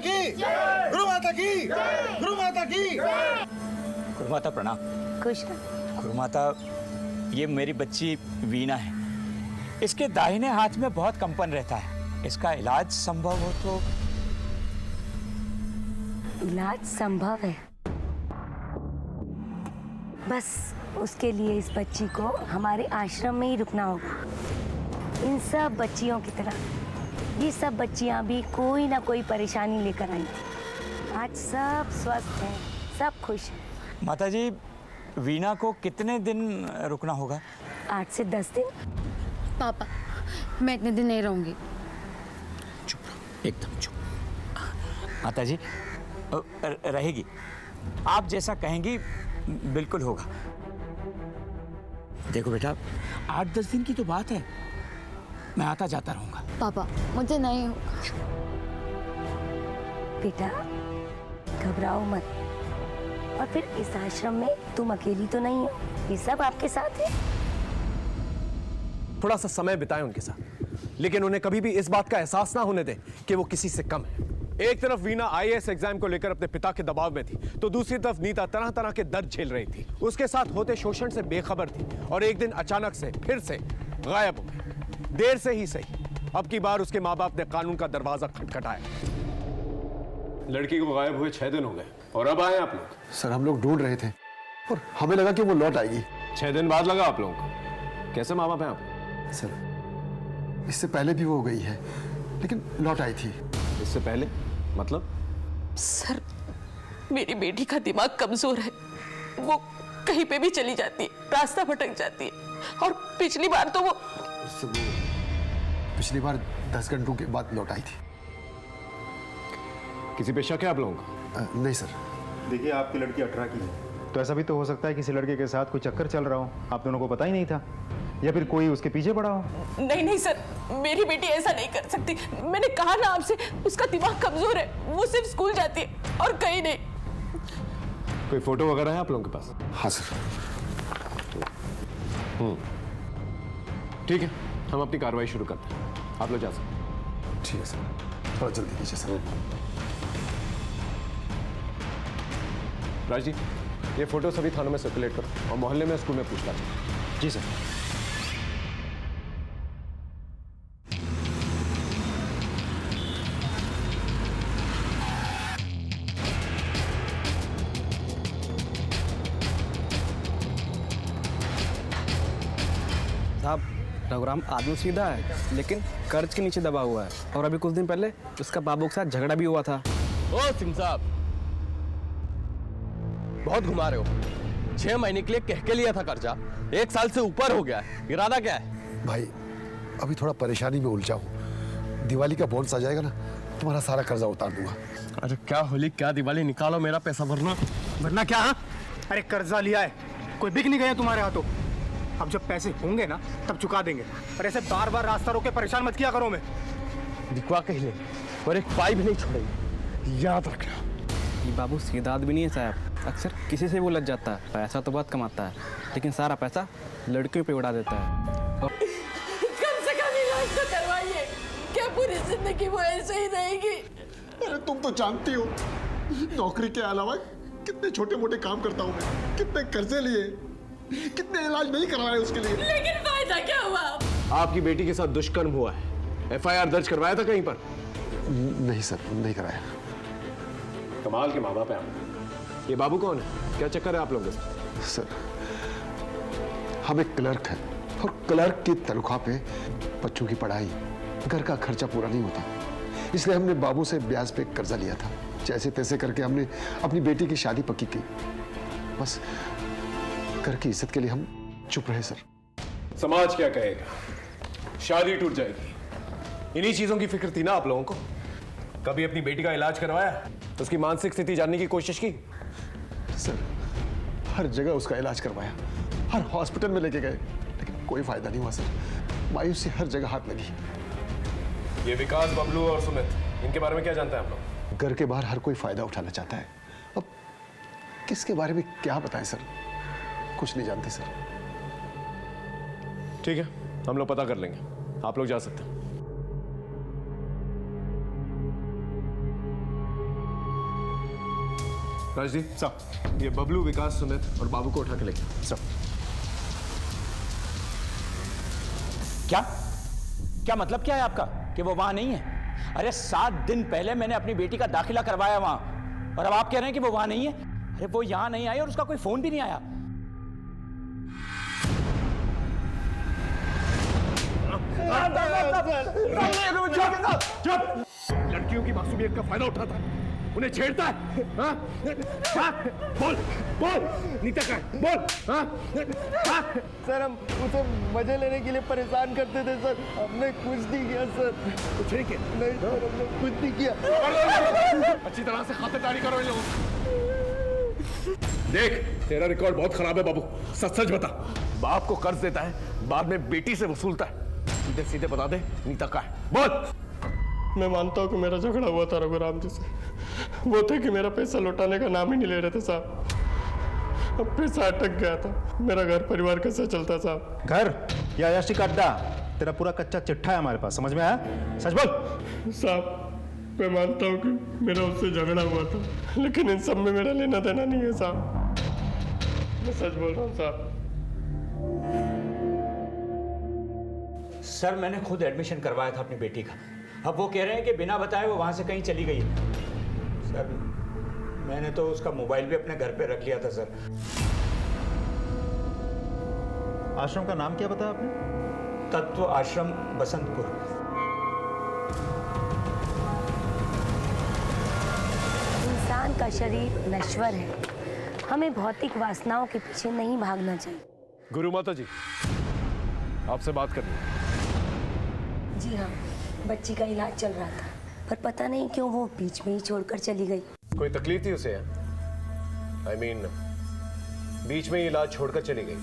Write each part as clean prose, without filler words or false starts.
की, गुरु माता की, गुरु माता की। गुरु माता प्रणाम। खुश गुरु माता, ये मेरी बच्ची वीणा है। इसके दाहिने हाथ में बहुत कंपन रहता है। इसका इलाज संभव हो तो। इलाज संभव है, बस उसके लिए इस बच्ची को हमारे आश्रम में ही रुकना होगा। इन सब बच्चियों की तरह ये सब बच्चियां भी कोई ना कोई परेशानी लेकर आई। आज सब स्वस्थ हैं, सब खुश हैं। माता जी, वीणा को कितने दिन रुकना होगा? 8 से 10 दिन। पापा, मैं इतने दिन नहीं रहूंगी। चुप रहो, एकदम चुप। माता जी रहेगी, आप जैसा कहेंगी बिल्कुल होगा। देखो बेटा, 8-10 दिन की तो बात है, मैं आता जाता रहूंगा। पापा, मुझे नहीं होगा। बेटा घबराओ मत। और फिर इस आश्रम में तुम अकेली तो नहीं हो, ये सब आपके साथ है। थोड़ा सा समय बिताएं उनके साथ, लेकिन उन्हें कभी भी इस बात का एहसास ना होने दें कि वो किसी से कम है। एक तरफ वीणा आईएएस एग्जाम को लेकर अपने पिता के दबाव में थी, तो दूसरी तरफ नीता तरह तरह के दर्द झेल रही थी। उसके साथ होते शोषण से बेखबर थी और एक दिन अचानक से फिर से गायब हो गई। देर से ही सही, अब की बार उसके माँ बाप ने कानून का दरवाजा खटखटाया। लड़की को गायब हुए 6 दिन हो गए और अब आए आप लोग। सर, हम लोग ढूंढ रहे थे और हमें लगा कि वो लौट आएगी। 6 दिन बाद लगा आप लोगों को? कैसे माँ बाप हैं आप? सर, इससे पहले भी वो गई है, लेकिन लौट आई थी। इससे पहले मतलब? सर, मेरी बेटी का दिमाग कमजोर है, वो कहीं पे भी चली जाती है, रास्ता भटक जाती है। और पिछली बार तो वो पिछली बार 10 घंटों के बाद लौट आई थी। किसी पे शक है आप लोगों को? नहीं सर। देखिए, आपकी लड़की 18 की है, तो ऐसा भी तो हो सकता है किसी लड़के के साथ कोई चक्कर चल रहा हो, आप दोनों को पता ही नहीं था, या फिर कोई उसके पीछे पड़ा हो। नहीं नहीं सर, मेरी बेटी ऐसा नहीं कर सकती। मैंने कहा ना आपसे, उसका दिमाग कमजोर है, वो सिर्फ स्कूल जाती है और कहीं नहीं। कोई फोटो वगैरह है आप लोगों के पास? हाँ सर। ठीक है, हम अपनी कार्रवाई शुरू करते हैं, आप लोग जा सकते हैं। ठीक है सर, थोड़ा जल्दी कीजिए सर। राज जी, ये फोटो सभी थानों में सर्कुलेट करो और मोहल्ले में स्कूल में पूछताछ करो। जी सर। साहब, रघुराम आदमी सीधा है, लेकिन कर्ज के नीचे दबा हुआ है। और अभी कुछ दिन पहले उसका बाबू के साथ झगड़ा भी हुआ था। ओ सिंह साहब, बहुत घुमा रहे हो। 6 महीने के लिए कह के लिया था कर्जा, 1 साल से ऊपर हो गया है। इरादा क्या है? भाई, अभी थोड़ा परेशानी में उलझा हूँ। दिवाली का बोनस आ जाएगा ना, तुम्हारा सारा कर्जा उतार दूंगा। अरे क्या होली क्या दिवाली, निकालो मेरा पैसा वरना क्या? हाँ, अरे कर्जा लिया है, कोई बिक नहीं गया तुम्हारे हाथों। अब जब पैसे होंगे ना तब चुका देंगे, और ऐसे बार बार रास्ता रोक के परेशान मत किया करो। मैं दिखवा कहीं ले और एक पाई भी नहीं छोड़ेगी, याद रखना। ये बाबू सीधा आदमी नहीं है साहब, अक्सर किसी से वो लग जाता है। पैसा तो बहुत कमाता है, लेकिन सारा पैसा लड़कियों पे उड़ा देता है। कम से कम इलाज तो करवाइए, क्या पूरी जिंदगी वो ऐसे ही रहेगी? अरे तुम तो जानती हो, नौकरी के अलावा कितने छोटे मोटे काम करता हूँ मैं, कितने कर्जे लिए, कितने इलाज नहीं करवाए उसके लिए। लेकिन फायदा क्या हुआ? आपकी बेटी के साथ दुष्कर्म हुआ है, FIR दर्ज करवाया था कहीं पर? नहीं सर, नहीं कराया। कमाल के माँ बाप हैं आप। ये बाबू कौन है? क्या चक्कर है आप लोगों के साथ? सर, हम एक क्लर्क हैं और क्लर्क की तनख्वाह पे बच्चों की पढ़ाई, घर का खर्चा पूरा नहीं होता, इसलिए हमने बाबू से ब्याज पे कर्जा लिया था। जैसे तैसे करके हमने अपनी बेटी की शादी पक्की की। बस घर की इज्जत के लिए हम चुप रहे सर। समाज क्या कहेगा, शादी टूट जाएगी, इन्हीं चीजों की फिक्र थी ना आप लोगों को? कभी अपनी बेटी का इलाज करवाया, उसकी मानसिक स्थिति जानने की कोशिश की? सर, हर जगह उसका इलाज करवाया, हर हॉस्पिटल में लेके गए, लेकिन कोई फायदा नहीं हुआ सर। मायूसी हर जगह हाथ लगी। ये विकास, बबलू और सुमित, इनके बारे में क्या जानते हैं आप लोग? घर के बाहर हर कोई फायदा उठाना चाहता है। अब किसके बारे में क्या बताएं सर, कुछ नहीं जानते सर। ठीक है, हम लोग पता कर लेंगे, आप लोग जा सकते हैं। राजदीप साहब, ये बबलू, विकास, सुमित और बाबू को उठा के लेके सब। क्या क्या मतलब क्या है आपका कि वो वहां नहीं है? अरे 7 दिन पहले मैंने अपनी बेटी का दाखिला करवाया वहां, और अब आप कह रहे हैं कि वो वहां नहीं है? अरे वो यहां नहीं आई और उसका कोई फोन भी नहीं आया। लड़कियों की मासूमियत का फायदा उठाता है, उन्हें छेड़ता है। हाँ? हाँ? बोल बोल, नीता का है, बोल। हाँ? हाँ? सर हम उसे मजे लेने के लिए परेशान करते थे सर, हमने कुछ नहीं किया सर। कुछ नहीं किया? नहीं सर, हमने कुछ नहीं किया। अच्छी तरह से खातिरदारी करो इन लोगों की। देख, तेरा रिकॉर्ड बहुत खराब है बाबू, सच सच बता। बाप को कर्ज देता है, बाद में बेटी से वसूलता है। सीधे सीधे बता दे, नीता का है, बोल। मैं मानता हूँ कि मेरा झगड़ा हुआ था रघुराम जी से। वो थे कि मेरा पैसा लौटाने का नाम ही नहीं ले रहे थे साहब। अब पैसा अटक गया था, मेरा घर परिवार कैसे चलता साहब? घर या याशी का अड्डा, तेरा पूरा कच्चा चिट्ठा है हमारे पास, समझ में आया? सच बोल। साहब मैं मानता हूँ कि मेरा उससे झगड़ा हुआ था, लेकिन इन सब में मेरा लेना देना नहीं है साहब। मैं सच बोल रहा हूँ साहब। सर मैंने खुद एडमिशन करवाया था अपनी बेटी का, अब वो कह रहे हैं कि बिना बताए वो वहां से कहीं चली गई। सर मैंने तो उसका मोबाइल भी अपने घर पे रख लिया था सर। आश्रम का नाम क्या बताया आपने? तत्व आश्रम बसंतपुर। इंसान का शरीर नश्वर है, हमें भौतिक वासनाओं के पीछे नहीं भागना चाहिए। गुरु माता जी, आपसे बात करनी है। जी हाँ, बच्ची का इलाज चल रहा था, पर पता नहीं क्यों वो बीच में ही छोड़कर चली गई। कोई तकलीफ थी उसे? I mean, बीच में ही इलाज छोड़कर चली गई,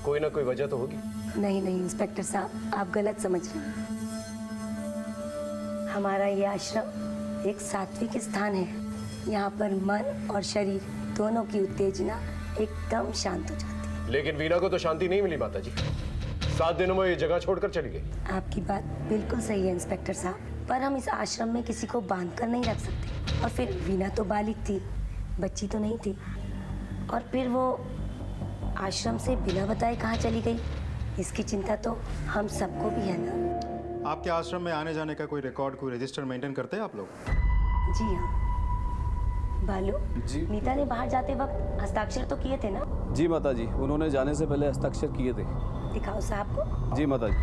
कोई ना कोई वजह तो होगी। नहीं नहीं इंस्पेक्टर साहब, आप गलत समझ रहे हैं। हमारा ये आश्रम एक सात्विक स्थान है, यहाँ पर मन और शरीर दोनों की उत्तेजना एकदम शांत हो जाती है। लेकिन वीना को तो शांति नहीं मिली माता जी, 7 दिनों में ये जगह छोड़कर चली गई। आपकी बात बिल्कुल सही है इंस्पेक्टर साहब, पर हम इस आश्रम में किसी को बांध कर नहीं रख सकते। और फिर वीना तो बालिग थी, बच्ची तो नहीं थी, और फिर वो आश्रम से बिना बताए कहाँ चली गई, इसकी चिंता तो हम सबको भी है ना। आपके आश्रम में आने जाने का कोई रिकॉर्ड, कोई रजिस्टर मेंटेन करते हैं आप लोग? जी हाँ। बालू जी, नीता ने बाहर जाते वक्त हस्ताक्षर तो किए थे ना? जी माता जी, उन्होंने जाने से पहले हस्ताक्षर किए थे। दिखाओ साहब को। जी माता जी।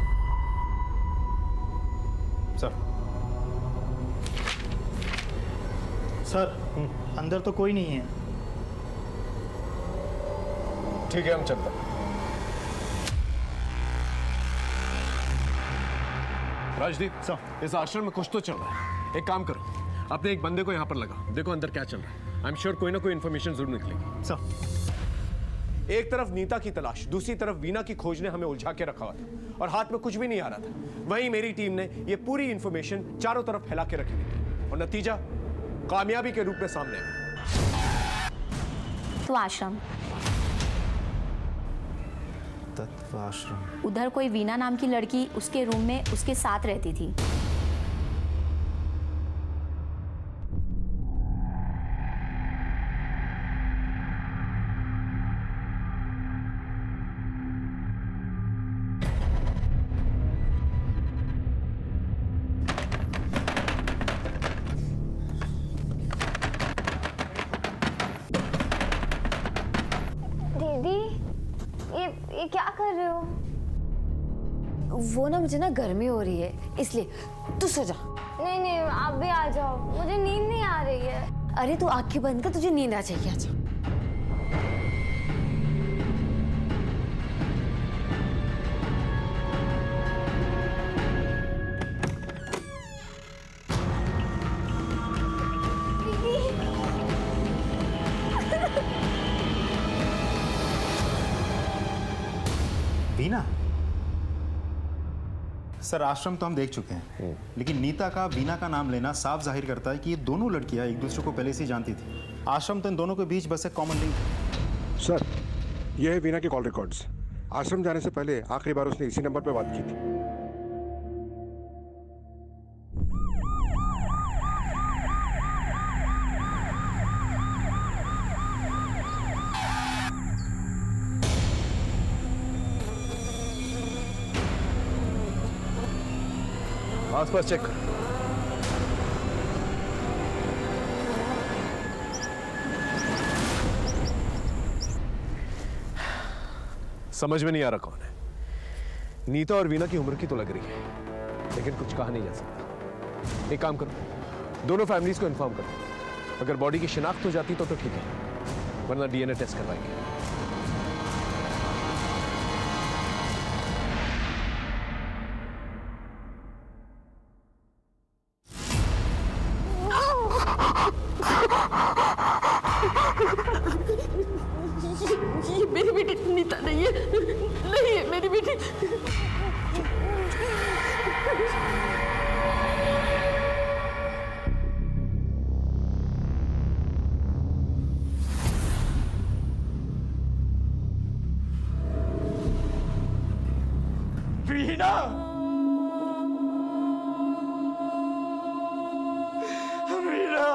सर अंदर तो कोई नहीं है। ठीक है, हम चलते हैं। राजदीप सर, इस आश्रम में कुछ तो चल रहा है। एक काम करो, अपने एक बंदे को यहाँ पर लगा, देखो अंदर क्या चल रहा है। आई एम श्योर कोई ना कोई इन्फॉर्मेशन जरूर निकलेगी। सर, एक तरफ नीता की तलाश, दूसरी तरफ वीना की खोज ने हमें उलझा के रखा हुआ था और हाथ में कुछ भी नहीं आ रहा था। वहीं मेरी टीम ने ये पूरी इंफॉर्मेशन चारों तरफ फैला के रखी थी और नतीजा कामयाबी के रूप में सामने आया। तो आश्रम, तत्व आश्रम, उधर कोई वीना नाम की लड़की उसके रूम में उसके साथ रहती थी। ये क्या कर रहे हो? वो ना मुझे ना गर्मी हो रही है, इसलिए तू सो जा। नहीं नहीं, आप भी आ जाओ, मुझे नींद नहीं आ रही है। अरे तू आंखें बंद कर, तुझे नींद आ जाएगी, आ जा। वीना? सर आश्रम तो हम देख चुके हैं, लेकिन नीता का वीना का नाम लेना साफ जाहिर करता है कि ये दोनों लड़कियां एक दूसरे को पहले से ही जानती थी। आश्रम तो इन दोनों के बीच बस एक कॉमन लिंक है। सर, ये है वीना के कॉल रिकॉर्ड्स। आश्रम जाने से पहले आखिरी बार उसने इसी नंबर पर बात की थी। आसपास चेक कर। समझ में नहीं आ रहा कौन है। नीता और वीना की उम्र की तो लग रही है, लेकिन कुछ कहा नहीं जा सकता। एक काम करो, दोनों फैमिलीज को इन्फॉर्म करो। अगर बॉडी की शिनाख्त हो जाती तो ठीक है, वरना डीएनए टेस्ट करवाएंगे। ये मेरी बेटी नीता नहीं है, नहीं है मेरी बेटी। वीना, वीना,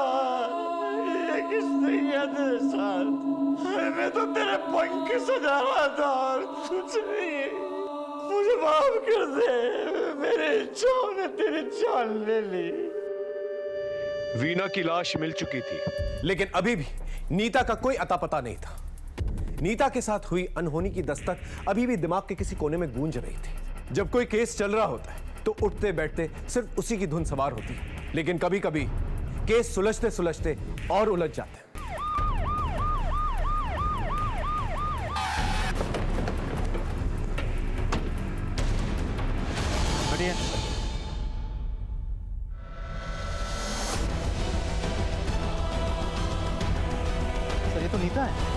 ये किसने किया तेरे साथ? मैं तो तेरे पंख सजा रहा था और कुछ नहीं। मुझे माफ कर दे, मेरे इच्छाओं ने तेरी जान ले ली। वीना की लाश मिल चुकी थी, लेकिन अभी भी नीता का कोई अता पता नहीं था। नीता के साथ हुई अनहोनी की दस्तक अभी भी दिमाग के किसी कोने में गूंज रही थी। जब कोई केस चल रहा होता है तो उठते बैठते सिर्फ उसी की धुन सवार होती है, लेकिन कभी कभी केस सुलझते सुलझते और उलझ जाते हैं। बढ़िया। सर ये तो नीता है।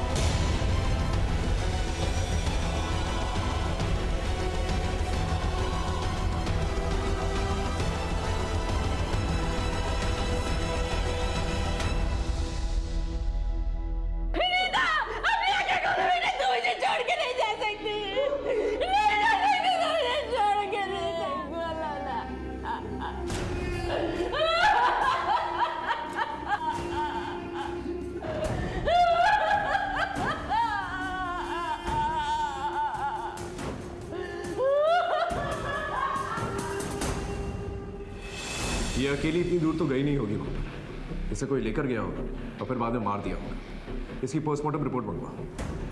ये अकेली इतनी दूर तो गई नहीं होगी कूपर। इसे कोई लेकर गया होगा और फिर बाद में मार दिया होगा। इसकी पोस्टमार्टम रिपोर्ट मंगवा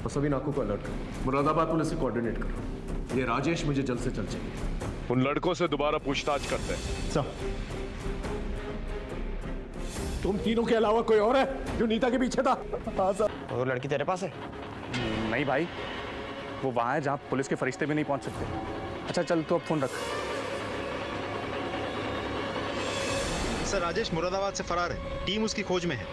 और सभी नाकों को अलर्ट करो। मुरादाबाद पुलिस से कोऑर्डिनेट करो। ये राजेश मुझे जल्द से जल्द चाहिए। उन लड़कों से दोबारा पूछताछ करते हैं। सर तुम तीनों के अलावा कोई और है जो नीता के पीछे था? हाँ सर। वो लड़की तेरे पास है? नहीं भाई, वो वहाँ है जहाँ पुलिस के फरिश्ते भी नहीं पहुँच सकते। अच्छा चल तू अब फोन रख। सर राजेश मुरादाबाद से फरार है, टीम उसकी खोज में है।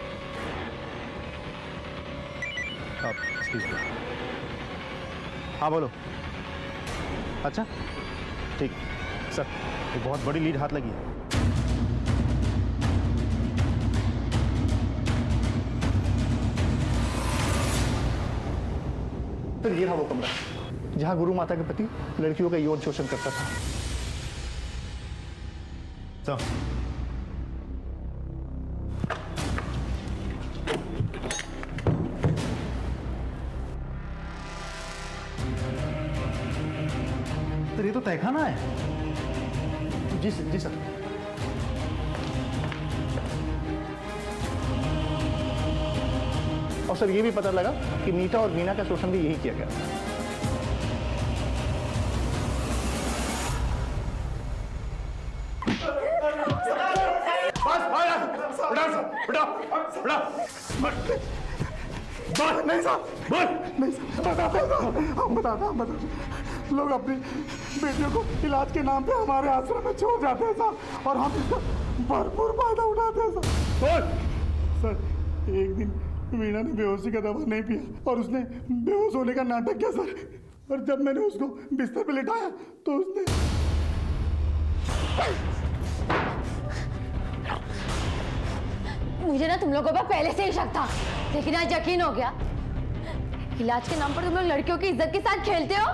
हाँ बोलो। अच्छा ठीक सर, ये बहुत बड़ी लीड हाथ लगी है। तो ये रहा वो कमरा जहां गुरु माता के पति लड़कियों का यौन शोषण करता था। तो ये तो तहखाना है। जी सर, जी सर। और सर ये भी पता लगा कि नीता और वीना का शोषण भी यही किया गया। नहीं साहब, नहीं साहब, बताता लोग अपनी बेटियों को इलाज के नाम पे हमारे आश्रम में छोड़ जाते हैं साहब, और हम इसका भरपूर फायदा उठाते हैं साहब। सर एक दिन वीणा ने बेहोशी का दवा नहीं पिया और उसने बेहोश होने का नाटक किया सर, और जब मैंने उसको बिस्तर पे लिटाया तो उसने मुझे ना तुम लोगों पर पहले से ही शक था, लेकिन आज यकीन हो गया। इलाज के नाम पर तुम लोग लड़कियों की इज्जत के साथ खेलते हो।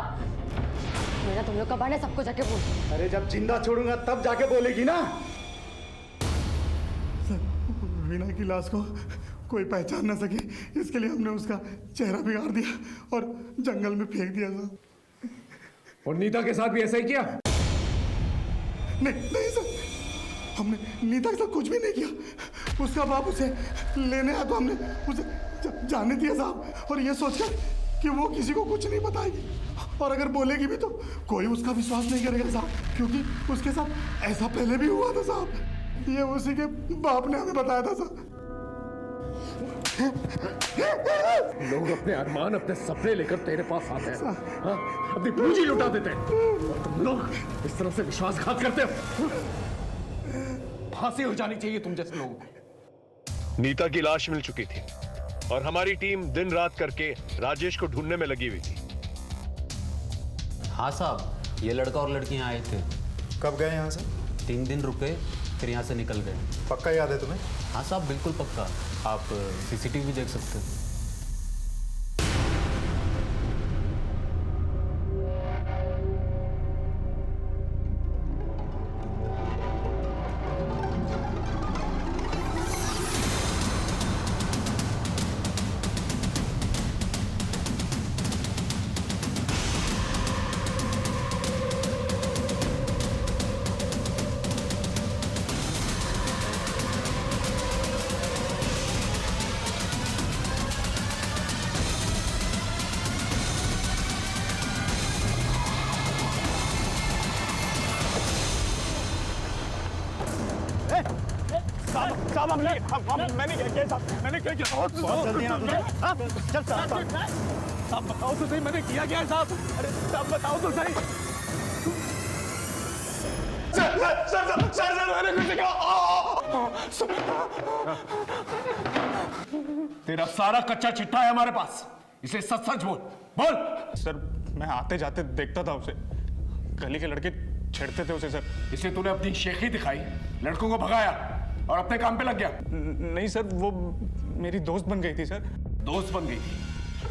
मेरा तुम लोग का बहाने सबको जाके बोल। अरे जब जिंदा छोड़ूंगा तब जाके बोलेगी ना। सर वीणा की लाश को कोई पहचान ना सके इसके लिए हमने उसका चेहरा बिगाड़ दिया और जंगल में फेंक दिया सर। और नीता के साथ भी ऐसा ही किया? नहीं नहीं सर, हमने नीता के साथ कुछ भी नहीं किया। उसका बाप उसे लेने आया तो हमने उसे जाने दिया साहब, और ये सोचकर कि वो किसी को कुछ नहीं बताएगी, और अगर बोलेगी भी तो कोई उसका विश्वास नहीं करेगा साहब, क्योंकि उसके साथ ऐसा पहले भी हुआ था साहब। ये उसी के बाप ने हमें बताया था साहब। लोग अपने अरमान, अपने सपने लेकर तेरे पास आते हैं, हाँ? अपनी पूंजी लुटा देते हैं, और तुम लोग इस तरह से विश्वासघात करते हो। फांसी हो जानी चाहिए तुम जैसे लोगों को। नीता की लाश मिल चुकी थी और हमारी टीम दिन रात करके राजेश को ढूंढने में लगी हुई थी। हाँ साहब, ये लड़का और लड़की यहाँ आए थे। कब गए यहाँ से? 3 दिन रुके, फिर यहाँ से निकल गए। पक्का याद है तुम्हें? हाँ साहब, बिल्कुल पक्का। आप सीसीटीवी देख सकते हैं। मैंने क्या किया साहब? मैंने क्या किया? बहुत जल्दी ना तुझे। हाँ? चल साहब बताओ तो सही, मैंने किया क्या है साहब? अरे साहब बताओ तो सही। सर मैंने कुछ किया। तेरा सारा कच्चा चिट्ठा है हमारे पास, इसे सच सच बोल। सर मैं आते जाते देखता था उसे, गली के लड़के छेड़ते थे उसे सर। इसे तूने अपनी शेखी दिखाई, लड़कों को भगाया और अपने काम पे लग गया। नहीं सर, वो मेरी दोस्त बन गई थी सर। दोस्त बन गई थी?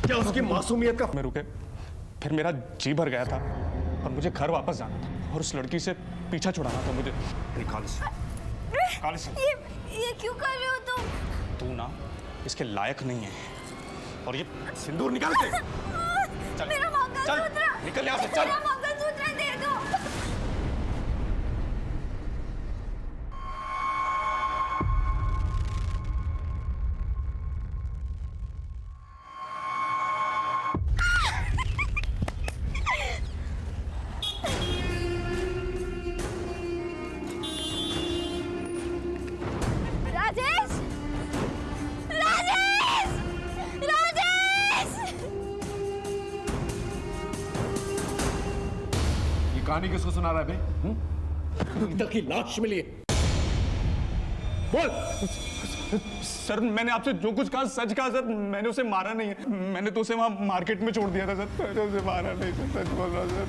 क्या उसकी मासूमियत का? मैं रुके, फिर मेरा जी भर गया था और मुझे घर वापस जाना था और उस लड़की से पीछा छुड़ाना था मुझे। निकाल इसे। ये क्यों कर रहे हो तुम? तू ना इसके लायक नहीं है, और ये सिंदूर निकाल के चल, मेरा मंगलसूत्र, निकल यहाँ से, चल। मेरा मंगलसूत्र दे दो। राजेश! राजेश! राजेश! ये कहानी किसको सुना रहा है बे? नीता की लाश मिली है, बोल। सर मैंने आपसे जो कुछ कहा सच कहा सर। मैंने उसे मारा नहीं है, मैंने तो उसे वहाँ मार्केट में छोड़ दिया था सर। मैंने उसे मारा नहीं सर, सच बोल रहा सर।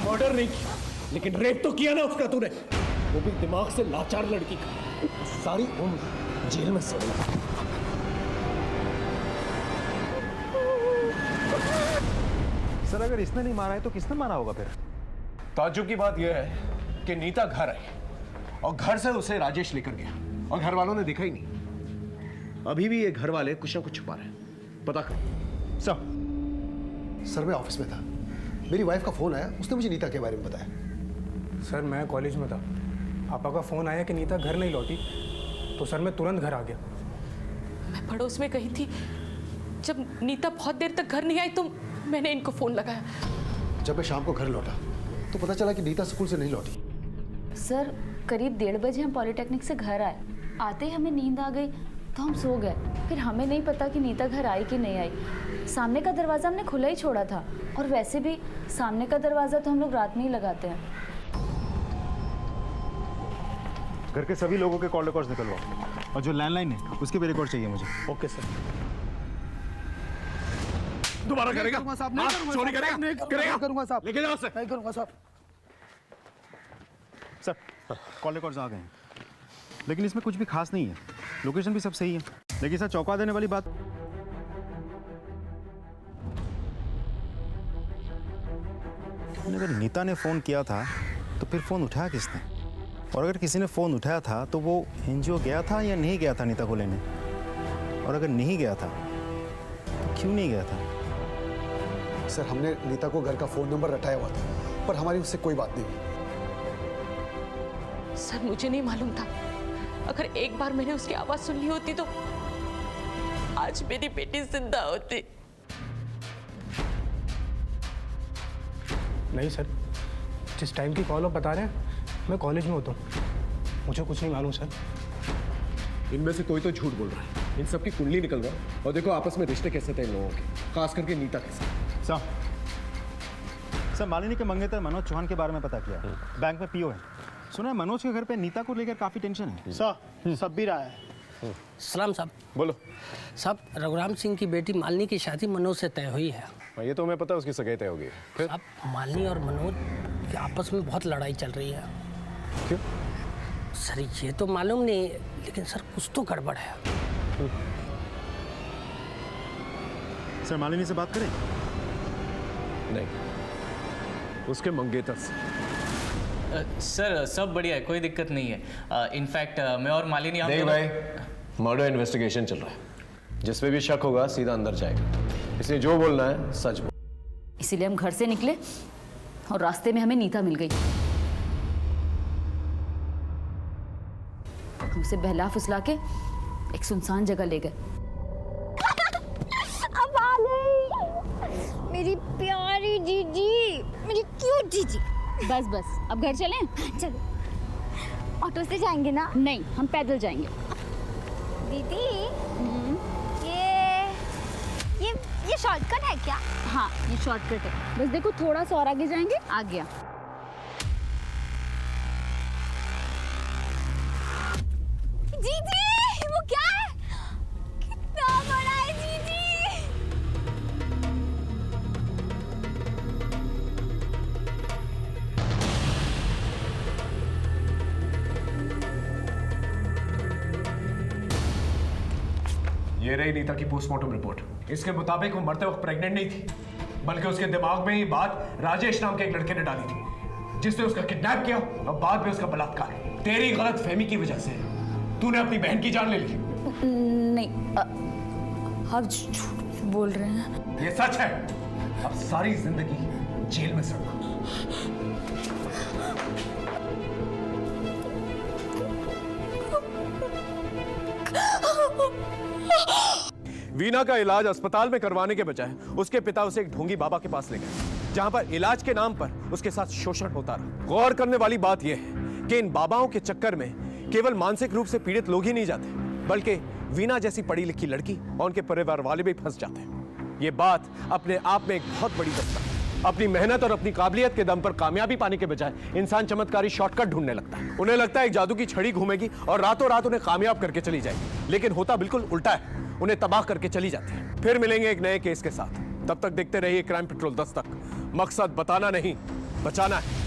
मर्डर नहीं किया, लेकिन रेप तो किया ना उसका तूने, वो भी दिमाग से लाचार लड़की का। सारी उम्र जेल में सड़ना। सर अगर इसने नहीं मारा है तो किसने मारा होगा फिर? ताज्जुब की बात यह है कि नीता घर आई और घर से उसे राजेश लेकर गया और घर वालों ने देखा ही नहीं। अभी भी ये घर वाले कुछ ना कुछ छुपा रहे हैं, पता कर। सर मैं ऑफिस में था, मेरी वाइफ का फोन आया, उसने मुझे नीता के बारे में बताया। सर मैं कॉलेज में था, पापा का फोन आया कि नीता घर नहीं लौटी, तो सर मैं तुरंत घर आ गया। मैं पड़ोस में गई थी, जब नीता बहुत देर तक घर नहीं आई तो मैंने इनको फोन लगाया। जब मैं शाम को घर लौटा तो पता चला कि नीता स्कूल से नहीं लौटी। सर करीब 1:30 बजे हम पॉलिटेक्निक से घर आए, आते ही हमें नींद आ गई तो हम सो गए। फिर हमें नहीं पता कि नीता घर आई कि नहीं आई। सामने का दरवाज़ा हमने खुला ही छोड़ा था, और वैसे भी सामने का दरवाज़ा तो हम लोग रात में ही लगाते हैं। घर के सभी लोगों के कॉल रिकॉर्ड्स निकलवाओ, और जो लैंडलाइन है उसके भी रिकॉर्ड चाहिए मुझे। Okay sir. दोबारा करेगा? चोरी करेगा? नहीं करूंगा साहब, लेके जाओ उसे। नहीं करूंगा साहब। सर कॉल रिकॉर्ड्स आ गए हैं, लेकिन इसमें कुछ भी खास नहीं है। लोकेशन भी सब सही है, लेकिन सर चौंका देने वाली बात, अगर नीता ने फोन किया था तो फिर फोन उठाया किसने? और अगर किसी ने फोन उठाया था तो वो एनजीओ गया था या नहीं गया था नीता को लेने? और अगर नहीं गया था तो क्यों नहीं गया था? सर हमने नीता को घर का फोन नंबर रटाया हुआ था, पर हमारी उससे कोई बात नहीं हुई। सर मुझे नहीं मालूम था। अगर एक बार मैंने उसकी आवाज सुन ली होती तो आज मेरी बेटी जिंदा होती। नहीं सर, जिस टाइम की कॉल आप बता रहे हैं मैं कॉलेज में होता हूँ, मुझे कुछ नहीं मालूम सर। इनमें से कोई तो झूठ बोल रहा है। इन सबकी कुंडली निकल रहा है और देखो आपस में रिश्ते कैसे थे इन लोगों के, खास करके नीता के साथ। सर मालिनी के मंगेतर मनोज चौहान के बारे में पता किया, बैंक में पीओ है। सुना है मनोज के घर पे नीता को लेकर काफी टेंशन है। सर सब भी रहा है। सलाम साहब। बोलो साहब, रघुराम सिंह की बेटी मालिनी की शादी मनोज से तय हुई है। ये तो मैं पता, उसकी सगाई तय होगी। फिर अब मालिनी और मनोज की आपस में बहुत लड़ाई चल रही है। क्यों? सर ये तो मालूम नहीं, लेकिन सर कुछ तो गड़बड़ है। सर मालिनी से बात करें? नहीं, उसके मंगेतर से। सर सब बढ़िया है, कोई दिक्कत नहीं है। इनफैक्ट मैं और मालिनी नहीं भाई, मर्डर इन्वेस्टिगेशन चल रहा है, जिस पे भी शक होगा सीधा अंदर जाएगा, इसलिए जो बोलना है सच बोल। इसीलिए हम घर से निकले और रास्ते में हमें नीता मिल गई। हमसे बहला फुसला के एक सुनसान जगह ले गए। अब आ गई मेरी प्यारी जीजी, मेरी क्यूट जीजी। बस बस, अब घर चलें? चलो। ऑटो से जाएंगे ना? नहीं, हम पैदल जाएंगे। दीदी, ये शॉर्टकट है क्या? हाँ, ये शॉर्टकट है। बस देखो थोड़ा सा और आगे जाएंगे, आ गया। जीजी, वो क्या है? कितना बड़ा है जीजी। ये रही नीता की पोस्टमार्टम रिपोर्ट। इसके मुताबिक वो मरते वक्त प्रेग्नेंट नहीं थी, बल्कि उसके दिमाग में ये बात राजेश नाम के एक लड़के ने डाली थी, जिसने उसका किडनैप किया और बाद में उसका बलात्कार। तेरी गलत फहमी की वजह से तूने अपनी बहन की जान ले ली। नहीं, आप झूठ बोल रहे हैं। ये सच है। अब सारी जिंदगी जेल में सड़ना। वीना का इलाज अस्पताल में करवाने के बजाय उसके पिता उसे एक ढोंगी बाबा के पास ले गए, जहां पर इलाज के नाम पर उसके साथ शोषण होता रहा। गौर करने वाली बात यह है कि इन बाबाओं के चक्कर में केवल मानसिक रूप से पीड़ित लोग ही नहीं जाते, बल्कि वीना जैसी पढ़ी लिखी लड़की और उनके परिवार वाले भी फंस जाते हैं। ये बात अपने आप में एक बहुत बड़ी दस्तक है। अपनी मेहनत और अपनी काबिलियत के दम पर कामयाबी पाने के बजाय इंसान चमत्कारी शॉर्टकट ढूंढने लगता है। उन्हें लगता है एक जादू की छड़ी घूमेगी और रातों रात उन्हें कामयाब करके चली जाएगी, लेकिन होता बिल्कुल उल्टा है, उन्हें तबाह करके चली जाती है। फिर मिलेंगे एक नए केस के साथ, तब तक देखते रहिए क्राइम पेट्रोल दस्तक। मकसद बताना नहीं, बचाना है।